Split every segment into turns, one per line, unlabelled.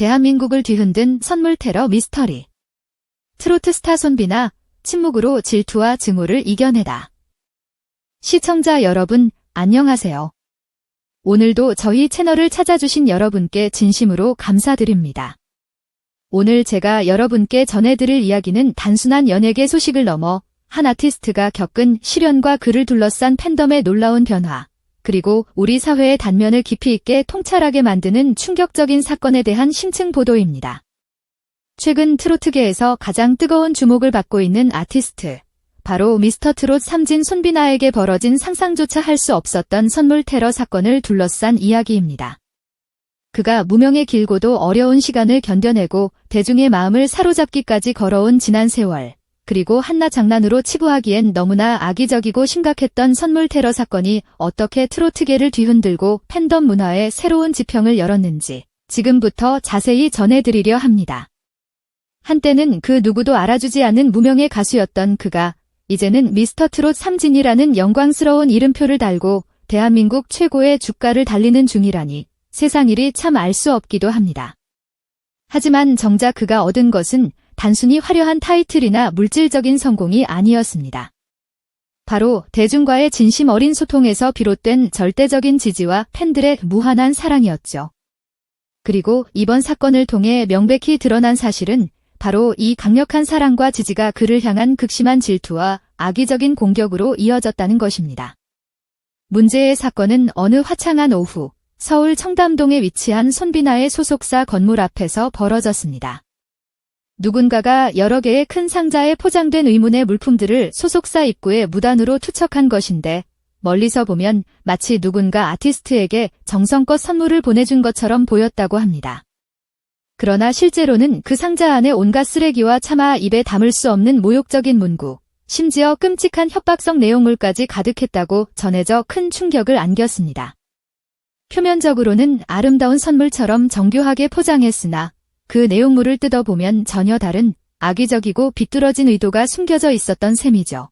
대한민국을 뒤흔든 선물 테러 미스터리. 트로트 스타 손비나 침묵으로 질투와 증오를 이겨내다. 시청자 여러분, 안녕하세요. 오늘도 저희 채널을 찾아주신 여러분께 진심으로 감사드립니다. 오늘 제가 여러분께 전해드릴 이야기는 단순한 연예계 소식을 넘어 한 아티스트가 겪은 시련과 그를 둘러싼 팬덤의 놀라운 변화, 그리고 우리 사회의 단면을 깊이 있게 통찰하게 만드는 충격적인 사건에 대한 심층 보도입니다. 최근 트로트계에서 가장 뜨거운 주목을 받고 있는 아티스트, 바로 미스터트롯 3진 손비나에게 벌어진 상상조차 할 수 없었던 선물 테러 사건을 둘러싼 이야기입니다. 그가 무명의 길고도 어려운 시간을 견뎌내고 대중의 마음을 사로잡기까지 걸어온 지난 세월, 그리고 한낱 장난으로 치부하기엔 너무나 악의적이고 심각했던 선물 테러 사건이 어떻게 트로트계를 뒤흔들고 팬덤 문화에 새로운 지평을 열었는지 지금부터 자세히 전해드리려 합니다. 한때는 그 누구도 알아주지 않은 무명의 가수였던 그가 이제는 미스터트롯 3진이라는 영광스러운 이름표를 달고 대한민국 최고의 주가를 달리는 중이라니 세상 일이 참 알 수 없기도 합니다. 하지만 정작 그가 얻은 것은 단순히 화려한 타이틀이나 물질적인 성공이 아니었습니다. 바로 대중과의 진심 어린 소통에서 비롯된 절대적인 지지와 팬들의 무한한 사랑이었죠. 그리고 이번 사건을 통해 명백히 드러난 사실은 바로 이 강력한 사랑과 지지가 그를 향한 극심한 질투와 악의적인 공격으로 이어졌다는 것입니다. 문제의 사건은 어느 화창한 오후, 서울 청담동에 위치한 손비나의 소속사 건물 앞에서 벌어졌습니다. 누군가가 여러 개의 큰 상자에 포장된 의문의 물품들을 소속사 입구에 무단으로 투척한 것인데 멀리서 보면 마치 누군가 아티스트에게 정성껏 선물을 보내준 것처럼 보였다고 합니다. 그러나 실제로는 그 상자 안에 온갖 쓰레기와 차마 입에 담을 수 없는 모욕적인 문구, 심지어 끔찍한 협박성 내용물까지 가득했다고 전해져 큰 충격을 안겼습니다. 표면적으로는 아름다운 선물처럼 정교하게 포장했으나 그 내용물을 뜯어보면 전혀 다른 악의적이고 비뚤어진 의도가 숨겨져 있었던 셈이죠.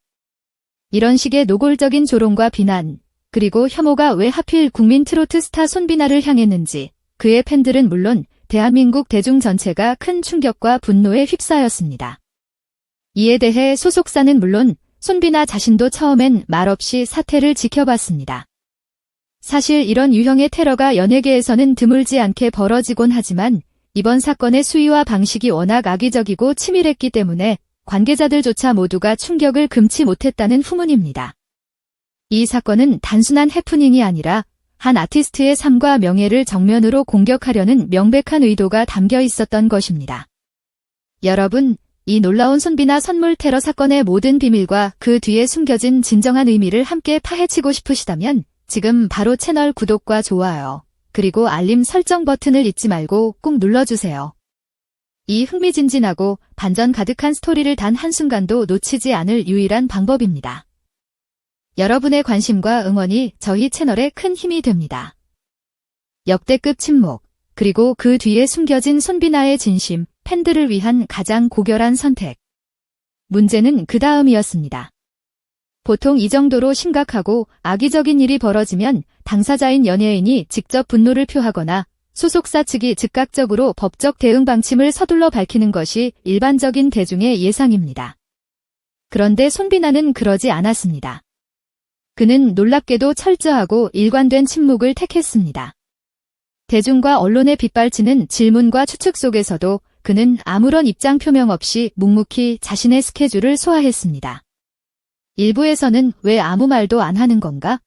이런 식의 노골적인 조롱과 비난, 그리고 혐오가 왜 하필 국민 트로트 스타 손비나를 향했는지 그의 팬들은 물론 대한민국 대중 전체가 큰 충격과 분노에 휩싸였습니다. 이에 대해 소속사는 물론 손비나 자신도 처음엔 말없이 사태를 지켜봤습니다. 사실 이런 유형의 테러가 연예계에서는 드물지 않게 벌어지곤 하지만 이번 사건의 수위와 방식이 워낙 악의적이고 치밀했기 때문에 관계자들조차 모두가 충격을 금치 못했다는 후문입니다. 이 사건은 단순한 해프닝이 아니라 한 아티스트의 삶과 명예를 정면으로 공격하려는 명백한 의도가 담겨 있었던 것입니다. 여러분, 이 놀라운 손비나 선물 테러 사건의 모든 비밀과 그 뒤에 숨겨진 진정한 의미를 함께 파헤치고 싶으시다면 지금 바로 채널 구독과 좋아요, 그리고 알림 설정 버튼을 잊지 말고 꼭 눌러주세요. 이 흥미진진하고 반전 가득한 스토리를 단 한순간도 놓치지 않을 유일한 방법입니다. 여러분의 관심과 응원이 저희 채널에 큰 힘이 됩니다. 역대급 침묵, 그리고 그 뒤에 숨겨진 손비나의 진심, 팬들을 위한 가장 고결한 선택. 문제는 그 다음이었습니다. 보통 이 정도로 심각하고 악의적인 일이 벌어지면 당사자인 연예인이 직접 분노를 표하거나 소속사 측이 즉각적으로 법적 대응 방침을 서둘러 밝히는 것이 일반적인 대중의 예상입니다. 그런데 손비나는 그러지 않았습니다. 그는 놀랍게도 철저하고 일관된 침묵을 택했습니다. 대중과 언론에 빗발치는 질문과 추측 속에서도 그는 아무런 입장 표명 없이 묵묵히 자신의 스케줄을 소화했습니다. 일부에서는 왜 아무 말도 안 하는 건가?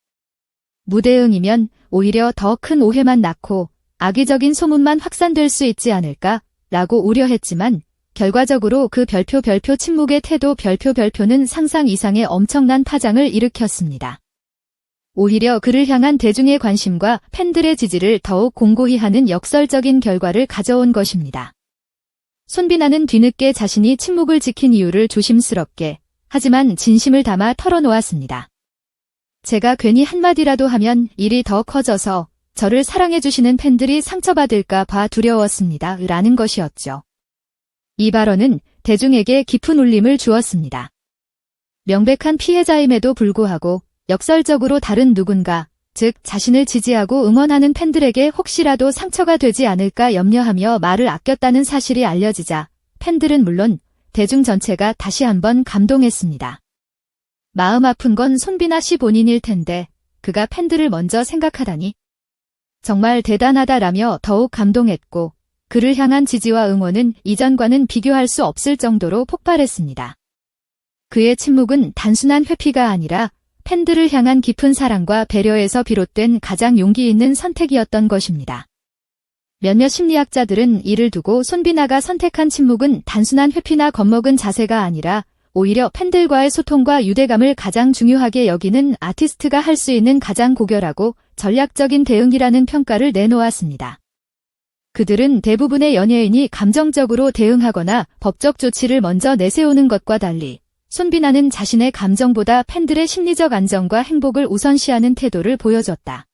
무대응이면 오히려 더 큰 오해만 낳고 악의적인 소문만 확산될 수 있지 않을까? 라고 우려했지만 결과적으로 그 별표 침묵의 태도 별표는 상상 이상의 엄청난 파장을 일으켰습니다. 오히려 그를 향한 대중의 관심과 팬들의 지지를 더욱 공고히 하는 역설적인 결과를 가져온 것입니다. 손비나는 뒤늦게 자신이 침묵을 지킨 이유를 조심스럽게 하지만 진심을 담아 털어놓았습니다. 제가 괜히 한마디라도 하면 일이 더 커져서 저를 사랑해주시는 팬들이 상처받을까 봐 두려웠습니다. 라는 것이었죠. 이 발언은 대중에게 깊은 울림을 주었습니다. 명백한 피해자임에도 불구하고 역설적으로 다른 누군가, 즉 자신을 지지하고 응원하는 팬들에게 혹시라도 상처가 되지 않을까 염려하며 말을 아꼈다는 사실이 알려지자 팬들은 물론 대중 전체가 다시 한번 감동했습니다. 마음 아픈 건 손비나 씨 본인일 텐데 그가 팬들을 먼저 생각하다니 정말 대단하다라며 더욱 감동했고 그를 향한 지지와 응원은 이전과는 비교할 수 없을 정도로 폭발했습니다. 그의 침묵은 단순한 회피가 아니라 팬들을 향한 깊은 사랑과 배려에서 비롯된 가장 용기 있는 선택이었던 것입니다. 몇몇 심리학자들은 이를 두고 손비나가 선택한 침묵은 단순한 회피나 겁먹은 자세가 아니라 오히려 팬들과의 소통과 유대감을 가장 중요하게 여기는 아티스트가 할 수 있는 가장 고결하고 전략적인 대응이라는 평가를 내놓았습니다. 그들은 대부분의 연예인이 감정적으로 대응하거나 법적 조치를 먼저 내세우는 것과 달리 손비나는 자신의 감정보다 팬들의 심리적 안정과 행복을 우선시하는 태도를 보여줬다.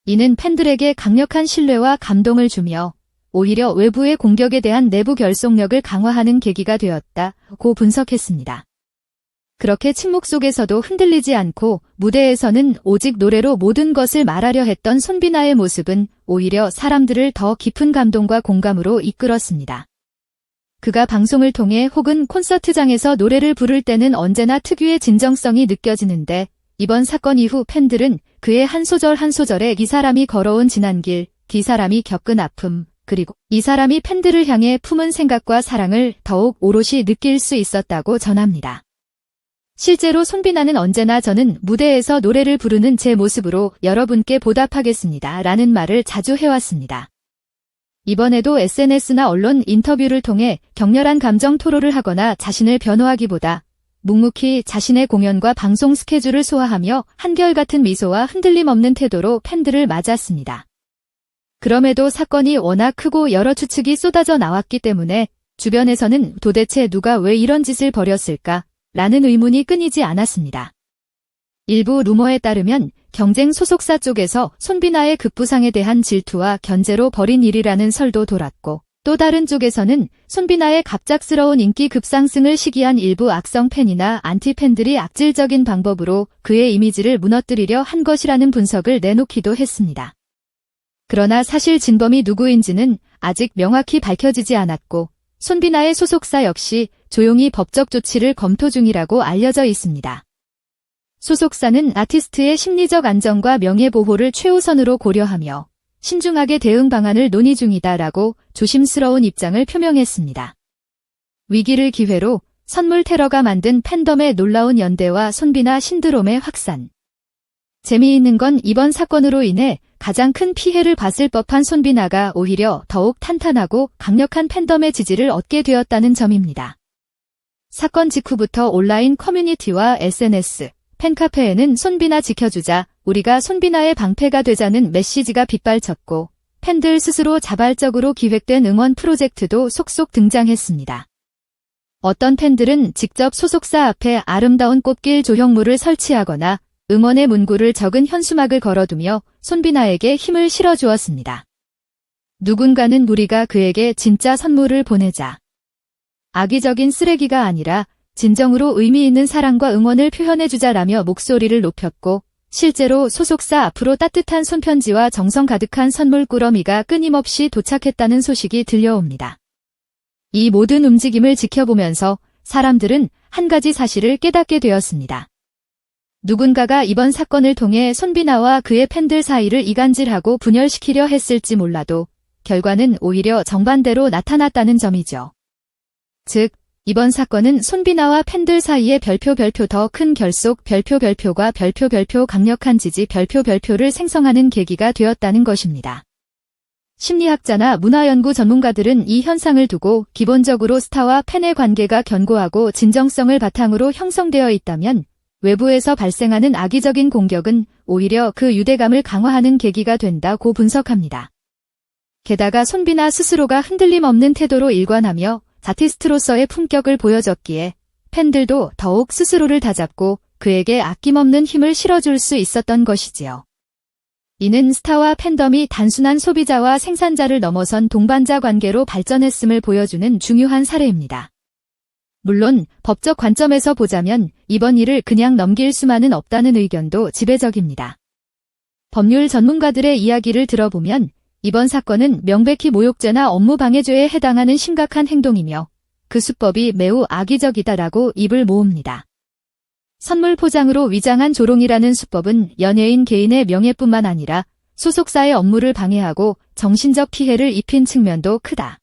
이는 팬들에게 강력한 신뢰와 감동을 주며 오히려 외부의 공격에 대한 내부 결속력을 강화하는 계기가 되었다고 분석했습니다. 그렇게 침묵 속에서도 흔들리지 않고 무대에서는 오직 노래로 모든 것을 말하려 했던 손비나의 모습은 오히려 사람들을 더 깊은 감동과 공감으로 이끌었습니다. 그가 방송을 통해 혹은 콘서트장에서 노래를 부를 때는 언제나 특유의 진정성이 느껴지는데 이번 사건 이후 팬들은 그의 한 소절 한 소절에 이 사람이 걸어온 지난 길, 이 사람이 겪은 아픔, 그리고 이 사람이 팬들을 향해 품은 생각과 사랑을 더욱 오롯이 느낄 수 있었다고 전합니다. 실제로 손비나는 언제나 저는 무대에서 노래를 부르는 제 모습으로 여러분께 보답하겠습니다. 라는 말을 자주 해왔습니다. 이번에도 SNS나 언론 인터뷰를 통해 격렬한 감정 토로를 하거나 자신을 변호하기보다 묵묵히 자신의 공연과 방송 스케줄을 소화하며 한결같은 미소와 흔들림 없는 태도로 팬들을 맞았습니다. 그럼에도 사건이 워낙 크고 여러 추측이 쏟아져 나왔기 때문에 주변에서는 도대체 누가 왜 이런 짓을 벌였을까? 라는 의문이 끊이지 않았습니다. 일부 루머에 따르면 경쟁 소속사 쪽에서 손비나의 급부상에 대한 질투와 견제로 벌인 일이라는 설도 돌았고 또 다른 쪽에서는 손비나의 갑작스러운 인기 급상승을 시기한 일부 악성 팬이나 안티팬들이 악질적인 방법으로 그의 이미지를 무너뜨리려 한 것이라는 분석을 내놓기도 했습니다. 그러나 사실 진범이 누구인지는 아직 명확히 밝혀지지 않았고 손비나의 소속사 역시 조용히 법적 조치를 검토 중이라고 알려져 있습니다. 소속사는 아티스트의 심리적 안정과 명예보호를 최우선으로 고려하며 신중하게 대응 방안을 논의 중이다라고 조심스러운 입장을 표명했습니다. 위기를 기회로 선물 테러가 만든 팬덤의 놀라운 연대와 손비나 신드롬의 확산. 재미있는 건 이번 사건으로 인해 가장 큰 피해를 봤을 법한 손비나가 오히려 더욱 탄탄하고 강력한 팬덤의 지지를 얻게 되었다는 점입니다. 사건 직후부터 온라인 커뮤니티와 SNS, 팬카페에는 손비나 지켜주자, 우리가 손비나의 방패가 되자는 메시지가 빗발쳤고 팬들 스스로 자발적으로 기획된 응원 프로젝트도 속속 등장했습니다. 어떤 팬들은 직접 소속사 앞에 아름다운 꽃길 조형물을 설치하거나 응원의 문구를 적은 현수막을 걸어두며 손비나에게 힘을 실어주었습니다. 누군가는 우리가 그에게 진짜 선물을 보내자. 악의적인 쓰레기가 아니라 진정으로 의미 있는 사랑과 응원을 표현해주자라며 목소리를 높였고 실제로 소속사 앞으로 따뜻한 손편지와 정성 가득한 선물 꾸러미가 끊임없이 도착했다는 소식이 들려옵니다. 이 모든 움직임을 지켜보면서 사람들은 한 가지 사실을 깨닫게 되었습니다. 누군가가 이번 사건을 통해 손비나와 그의 팬들 사이를 이간질하고 분열시키려 했을지 몰라도 결과는 오히려 정반대로 나타났다는 점이죠. 즉, 이번 사건은 손비나와 팬들 사이의 별표 더 큰 결속 별표가 별표 강력한 지지 별표를 생성하는 계기가 되었다는 것입니다. 심리학자나 문화연구 전문가들은 이 현상을 두고 기본적으로 스타와 팬의 관계가 견고하고 진정성을 바탕으로 형성되어 있다면 외부에서 발생하는 악의적인 공격은 오히려 그 유대감을 강화하는 계기가 된다고 분석합니다. 게다가 손비나 스스로가 흔들림 없는 태도로 일관하며 아티스트로서의 품격을 보여줬기에 팬들도 더욱 스스로를 다잡고 그에게 아낌없는 힘을 실어줄 수 있었던 것이지요. 이는 스타와 팬덤이 단순한 소비자와 생산자를 넘어선 동반자 관계로 발전했음을 보여주는 중요한 사례입니다. 물론 법적 관점에서 보자면 이번 일을 그냥 넘길 수만은 없다는 의견도 지배적입니다. 법률 전문가들의 이야기를 들어보면 이번 사건은 명백히 모욕죄나 업무방해죄에 해당하는 심각한 행동이며 그 수법이 매우 악의적이다라고 입을 모읍니다. 선물 포장으로 위장한 조롱이라는 수법은 연예인 개인의 명예뿐만 아니라 소속사의 업무를 방해하고 정신적 피해를 입힌 측면도 크다.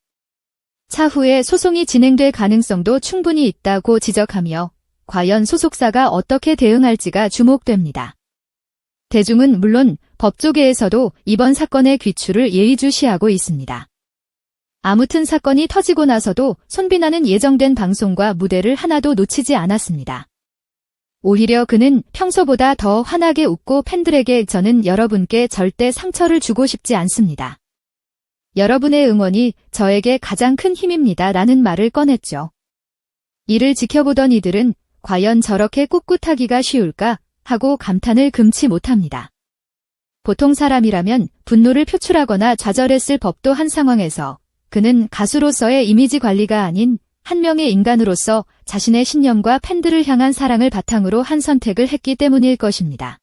차후에 소송이 진행될 가능성도 충분히 있다고 지적하며 과연 소속사가 어떻게 대응할지가 주목됩니다. 대중은 물론 법조계에서도 이번 사건의 귀추를 예의주시하고 있습니다. 아무튼 사건이 터지고 나서도 손비나는 예정된 방송과 무대를 하나도 놓치지 않았습니다. 오히려 그는 평소보다 더 환하게 웃고 팬들에게 저는 여러분께 절대 상처를 주고 싶지 않습니다. 여러분의 응원이 저에게 가장 큰 힘입니다. 라는 말을 꺼냈죠. 이를 지켜보던 이들은 과연 저렇게 꿋꿋하기가 쉬울까 하고 감탄을 금치 못합니다. 보통 사람이라면 분노를 표출하거나 좌절했을 법도 한 상황에서 그는 가수로서의 이미지 관리가 아닌 한 명의 인간으로서 자신의 신념과 팬들을 향한 사랑을 바탕으로 한 선택을 했기 때문일 것입니다.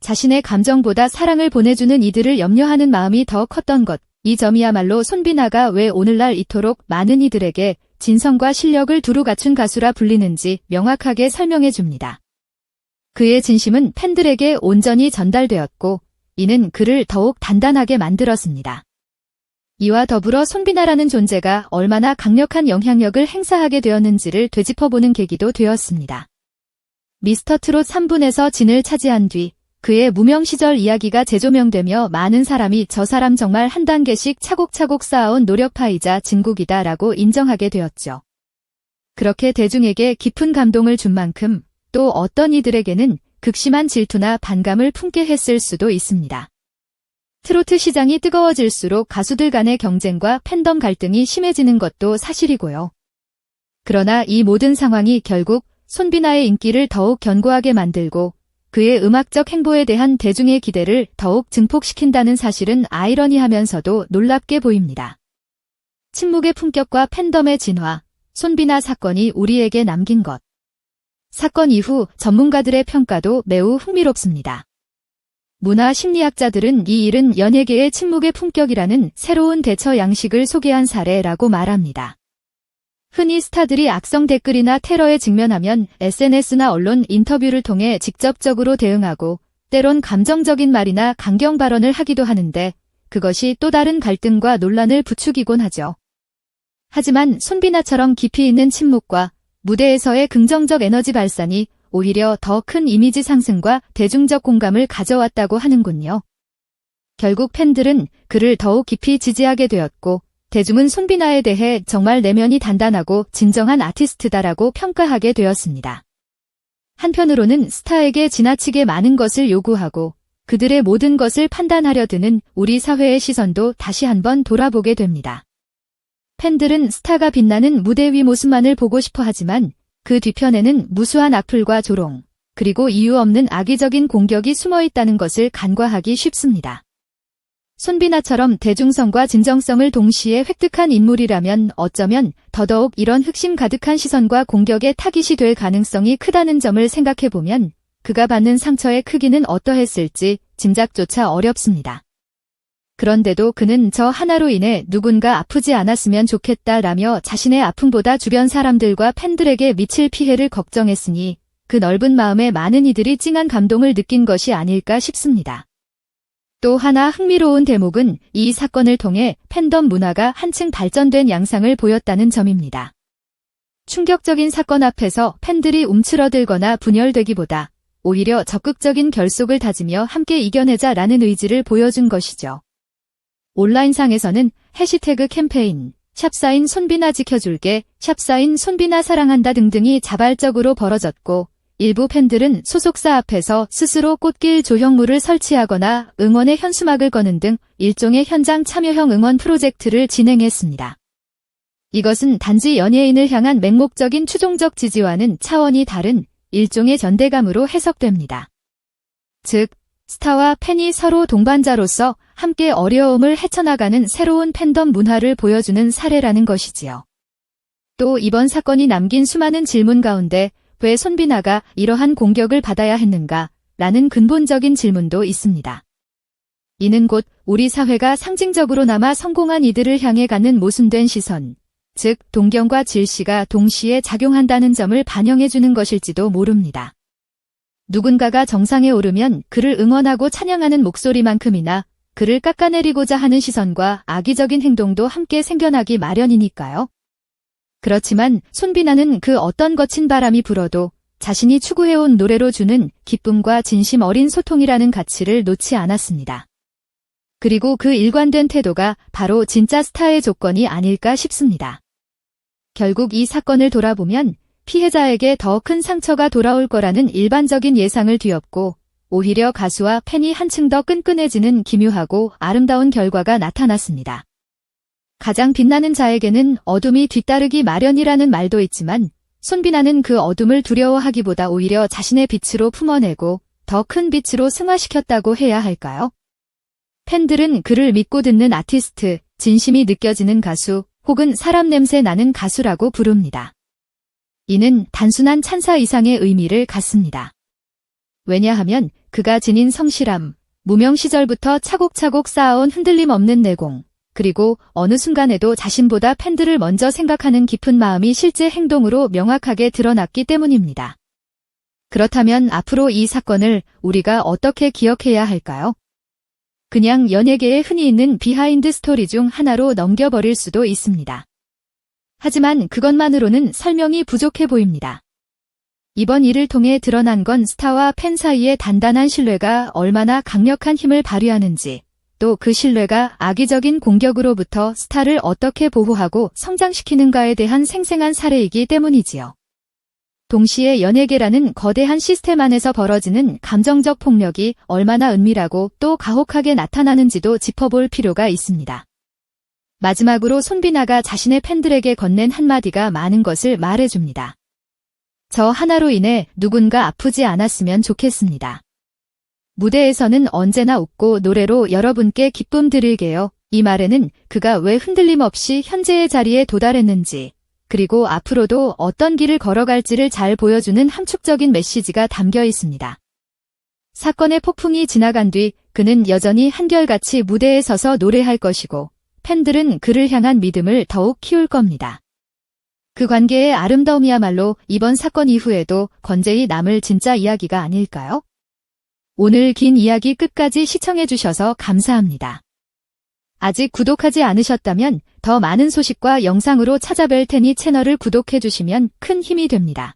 자신의 감정보다 사랑을 보내주는 이들을 염려하는 마음이 더 컸던 것, 이 점이야말로 손비나가 왜 오늘날 이토록 많은 이들에게 진성과 실력을 두루 갖춘 가수라 불리는지 명확하게 설명해 줍니다. 그의 진심은 팬들에게 온전히 전달되었고 이는 그를 더욱 단단하게 만들었습니다. 이와 더불어 손비나라는 존재가 얼마나 강력한 영향력을 행사하게 되었는지를 되짚어보는 계기도 되었습니다. 미스터트롯 3분에서 진을 차지한 뒤 그의 무명 시절 이야기가 재조명되며 많은 사람이 저 사람 정말 한 단계씩 차곡차곡 쌓아온 노력파이자 진국이다라고 인정하게 되었죠. 그렇게 대중에게 깊은 감동을 준 만큼 또 어떤 이들에게는 극심한 질투나 반감을 품게 했을 수도 있습니다. 트로트 시장이 뜨거워질수록 가수들 간의 경쟁과 팬덤 갈등이 심해지는 것도 사실이고요. 그러나 이 모든 상황이 결국 손비나의 인기를 더욱 견고하게 만들고 그의 음악적 행보에 대한 대중의 기대를 더욱 증폭시킨다는 사실은 아이러니하면서도 놀랍게 보입니다. 침묵의 품격과 팬덤의 진화, 손비나 사건이 우리에게 남긴 것. 사건 이후 전문가들의 평가도 매우 흥미롭습니다. 문화 심리학자들은 이 일은 연예계의 침묵의 품격이라는 새로운 대처 양식을 소개한 사례라고 말합니다. 흔히 스타들이 악성 댓글이나 테러에 직면하면 SNS나 언론 인터뷰를 통해 직접적으로 대응하고 때론 감정적인 말이나 강경 발언을 하기도 하는데 그것이 또 다른 갈등과 논란을 부추기곤 하죠. 하지만 손비나처럼 깊이 있는 침묵과 무대에서의 긍정적 에너지 발산이 오히려 더 큰 이미지 상승과 대중적 공감을 가져왔다고 하는군요. 결국 팬들은 그를 더욱 깊이 지지하게 되었고 대중은 손비나에 대해 정말 내면이 단단하고 진정한 아티스트다라고 평가하게 되었습니다. 한편으로는 스타에게 지나치게 많은 것을 요구하고 그들의 모든 것을 판단하려 드는 우리 사회의 시선도 다시 한번 돌아보게 됩니다. 팬들은 스타가 빛나는 무대 위 모습만을 보고 싶어 하지만 그 뒤편에는 무수한 악플과 조롱, 그리고 이유 없는 악의적인 공격이 숨어 있다는 것을 간과하기 쉽습니다. 손비나처럼 대중성과 진정성을 동시에 획득한 인물이라면 어쩌면 더더욱 이런 흑심 가득한 시선과 공격에 타깃이 될 가능성이 크다는 점을 생각해보면 그가 받는 상처의 크기는 어떠했을지 짐작조차 어렵습니다. 그런데도 그는 저 하나로 인해 누군가 아프지 않았으면 좋겠다라며 자신의 아픔보다 주변 사람들과 팬들에게 미칠 피해를 걱정했으니 그 넓은 마음에 많은 이들이 찡한 감동을 느낀 것이 아닐까 싶습니다. 또 하나 흥미로운 대목은 이 사건을 통해 팬덤 문화가 한층 발전된 양상을 보였다는 점입니다. 충격적인 사건 앞에서 팬들이 움츠러들거나 분열되기보다 오히려 적극적인 결속을 다지며 함께 이겨내자라는 의지를 보여준 것이죠. 온라인상에서는 해시태그 캠페인, 샵사인 손비나 지켜줄게, 샵사인 손비나 사랑한다 등등이 자발적으로 벌어졌고 일부 팬들은 소속사 앞에서 스스로 꽃길 조형물을 설치하거나 응원의 현수막을 거는 등 일종의 현장 참여형 응원 프로젝트를 진행했습니다. 이것은 단지 연예인을 향한 맹목적인 추종적 지지와는 차원이 다른 일종의 전대감으로 해석됩니다. 즉, 스타와 팬이 서로 동반자로서 함께 어려움을 헤쳐나가는 새로운 팬덤 문화를 보여주는 사례라는 것이지요. 또 이번 사건이 남긴 수많은 질문 가운데 왜 손비나가 이러한 공격을 받아야 했는가? 라는 근본적인 질문도 있습니다. 이는 곧 우리 사회가 상징적으로나마 성공한 이들을 향해 가는 모순된 시선, 즉 동경과 질시가 동시에 작용한다는 점을 반영해주는 것일지도 모릅니다. 누군가가 정상에 오르면 그를 응원하고 찬양하는 목소리만큼이나 그를 깎아내리고자 하는 시선과 악의적인 행동도 함께 생겨나기 마련이니까요. 그렇지만 손비나는 그 어떤 거친 바람이 불어도 자신이 추구해온 노래로 주는 기쁨과 진심 어린 소통이라는 가치를 놓지 않았습니다. 그리고 그 일관된 태도가 바로 진짜 스타의 조건이 아닐까 싶습니다. 결국 이 사건을 돌아보면 피해자에게 더 큰 상처가 돌아올 거라는 일반적인 예상을 뒤엎고 오히려 가수와 팬이 한층 더 끈끈해지는 기묘하고 아름다운 결과가 나타났습니다. 가장 빛나는 자에게는 어둠이 뒤따르기 마련이라는 말도 있지만 손비나는 그 어둠을 두려워하기보다 오히려 자신의 빛으로 품어내고 더 큰 빛으로 승화시켰다고 해야 할까요? 팬들은 그를 믿고 듣는 아티스트, 진심이 느껴지는 가수, 혹은 사람 냄새 나는 가수라고 부릅니다. 이는 단순한 찬사 이상의 의미를 갖습니다. 왜냐하면 그가 지닌 성실함, 무명 시절부터 차곡차곡 쌓아온 흔들림 없는 내공, 그리고 어느 순간에도 자신보다 팬들을 먼저 생각하는 깊은 마음이 실제 행동으로 명확하게 드러났기 때문입니다. 그렇다면 앞으로 이 사건을 우리가 어떻게 기억해야 할까요? 그냥 연예계에 흔히 있는 비하인드 스토리 중 하나로 넘겨버릴 수도 있습니다. 하지만 그것만으로는 설명이 부족해 보입니다. 이번 일을 통해 드러난 건 스타와 팬 사이의 단단한 신뢰가 얼마나 강력한 힘을 발휘하는지, 또 그 신뢰가 악의적인 공격으로부터 스타를 어떻게 보호하고 성장시키는가에 대한 생생한 사례이기 때문이지요. 동시에 연예계라는 거대한 시스템 안에서 벌어지는 감정적 폭력이 얼마나 은밀하고 또 가혹하게 나타나는지도 짚어볼 필요가 있습니다. 마지막으로 손비나가 자신의 팬들에게 건넨 한마디가 많은 것을 말해줍니다. 저 하나로 인해 누군가 아프지 않았으면 좋겠습니다. 무대에서는 언제나 웃고 노래로 여러분께 기쁨 드릴게요. 이 말에는 그가 왜 흔들림 없이 현재의 자리에 도달했는지, 그리고 앞으로도 어떤 길을 걸어갈지를 잘 보여주는 함축적인 메시지가 담겨 있습니다. 사건의 폭풍이 지나간 뒤 그는 여전히 한결같이 무대에 서서 노래할 것이고 팬들은 그를 향한 믿음을 더욱 키울 겁니다. 그 관계의 아름다움이야말로 이번 사건 이후에도 건재히 남을 진짜 이야기가 아닐까요? 오늘 긴 이야기 끝까지 시청해주셔서 감사합니다. 아직 구독하지 않으셨다면 더 많은 소식과 영상으로 찾아뵐 테니 채널을 구독해주시면 큰 힘이 됩니다.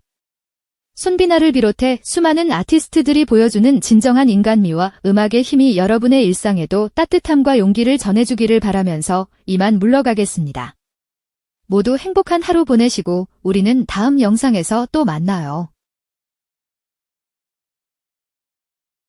손비나를 비롯해 수많은 아티스트들이 보여주는 진정한 인간미와 음악의 힘이 여러분의 일상에도 따뜻함과 용기를 전해주기를 바라면서 이만 물러가겠습니다. 모두 행복한 하루 보내시고 우리는 다음 영상에서 또 만나요.